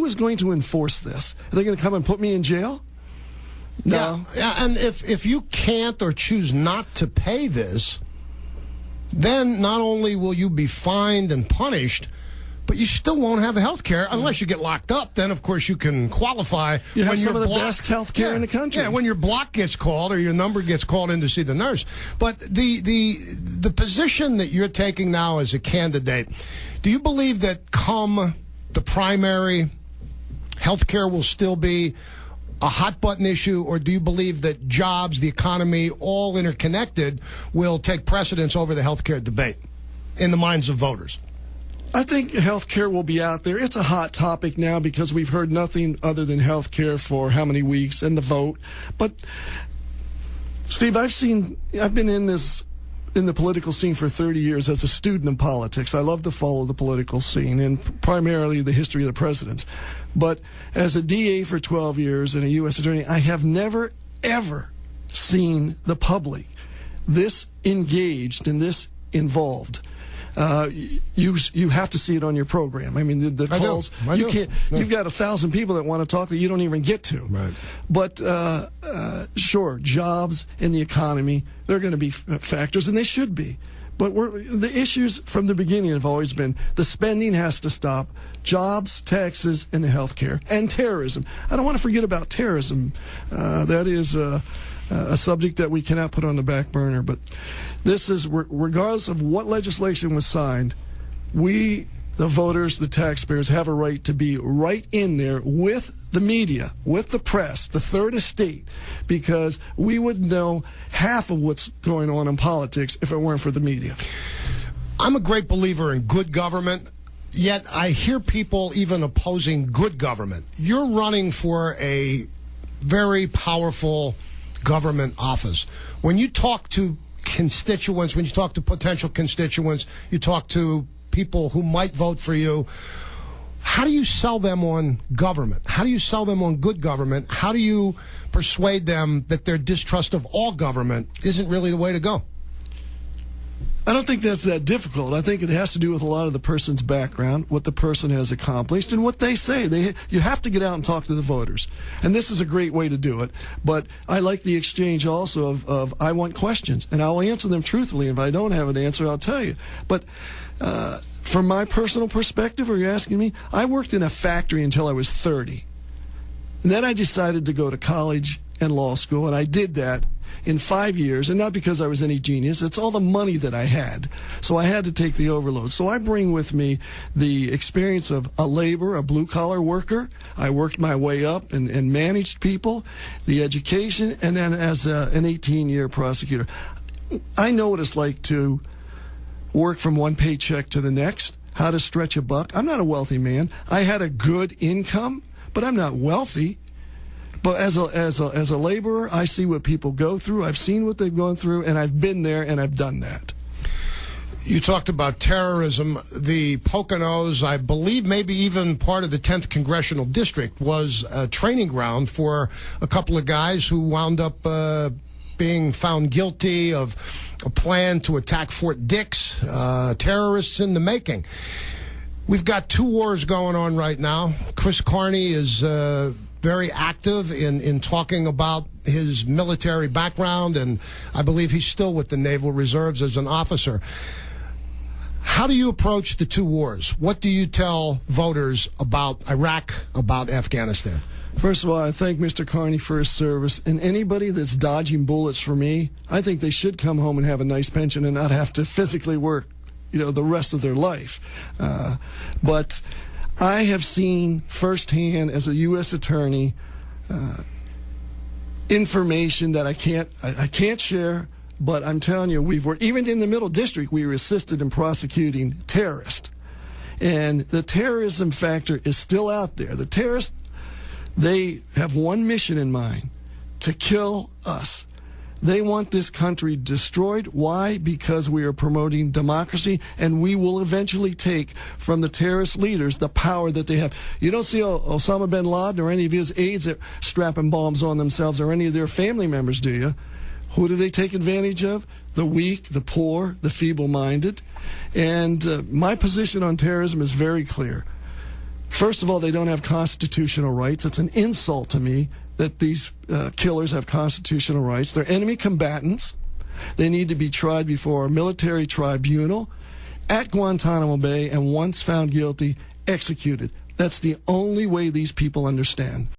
is going to enforce this? Are they going to come and put me in jail? No. Yeah, and if you can't or choose not to pay this, then not only will you be fined and punished, but you still won't have health care unless you get locked up. Then, of course, you can qualify. You have some of the best health care in the country. Yeah, when your block gets called or your number gets called in to see the nurse. But the position that you're taking now as a candidate, do you believe that come the primary, health care will still be a hot-button issue, or do you believe that jobs, the economy, all interconnected, will take precedence over the health care debate in the minds of voters? I think health care will be out there. It's a hot topic now because we've heard nothing other than health care for how many weeks and the vote. But, Steve, I've been in the political scene for 30 years as a student of politics. I love to follow the political scene and primarily the history of the presidents. But as a DA for 12 years and a U.S. attorney, I have never, ever seen the public this engaged and this involved. You have to see it on your program. I mean, the calls, you can't. No. You've got 1,000 people that want to talk that you don't even get to. Right. But sure, jobs in the economy, they're going to be factors, and they should be. But the issues from the beginning have always been the spending has to stop, jobs, taxes, and health care, and terrorism. I don't want to forget about terrorism. That is a subject that we cannot put on the back burner. But this is, regardless of what legislation was signed, we, the voters, the taxpayers, have a right to be right in there with the media, with the press, the third estate, because we wouldn't know half of what's going on in politics if it weren't for the media. I'm a great believer in good government, yet I hear people even opposing good government. You're running for a very powerful government office. When you talk to constituents, when you talk to potential constituents, you talk to people who might vote for you, how do you sell them on government? How do you sell them on good government? How do you persuade them that their distrust of all government isn't really the way to go? I don't think that's that difficult. I think it has to do with a lot of the person's background, what the person has accomplished, and what they say. You have to get out and talk to the voters. And this is a great way to do it. But I like the exchange also of I want questions, and I'll answer them truthfully. If I don't have an answer, I'll tell you. But from my personal perspective, are you asking me? I worked in a factory until I was 30. And then I decided to go to college and law school, and I did that in 5 years, and not because I was any genius. It's all the money that I had. So I had to take the overload. So I bring with me the experience of a laborer, a blue-collar worker. I worked my way up and managed people, the education, and then as an 18-year prosecutor. I know what it's like to work from one paycheck to the next, how to stretch a buck. I'm not a wealthy man. I had a good income, but I'm not wealthy. But as a laborer, I see what people go through. I've seen what they've gone through, and I've been there, and I've done that. You talked about terrorism. The Poconos, I believe maybe even part of the 10th Congressional District, was a training ground for a couple of guys who wound up being found guilty of a plan to attack Fort Dix, terrorists in the making. We've got two wars going on right now. Chris Carney is very active in talking about his military background, and I believe he's still with the Naval Reserves as an officer. How do you approach the two wars? What do you tell voters about Iraq, about Afghanistan? First of all, I thank Mr. Carney for his service, and anybody that's dodging bullets for me, I think they should come home and have a nice pension and not have to physically work, the rest of their life. But I have seen firsthand as a U.S. attorney information that I can't share, but I'm telling you, even in the Middle District, we were assisted in prosecuting terrorists. And the terrorism factor is still out there. The terrorists, they have one mission in mind, to kill us. They want this country destroyed. Why? Because we are promoting democracy, and we will eventually take from the terrorist leaders the power that they have. You don't see Osama bin Laden or any of his aides strapping bombs on themselves, or any of their family members, do you? Who do they take advantage of? The weak, the poor, the feeble-minded. And my position on terrorism is very clear. First of all, they don't have constitutional rights. It's an insult to me that these killers have constitutional rights. They're enemy combatants. They need to be tried before a military tribunal at Guantanamo Bay, and once found guilty, executed. That's the only way these people understand.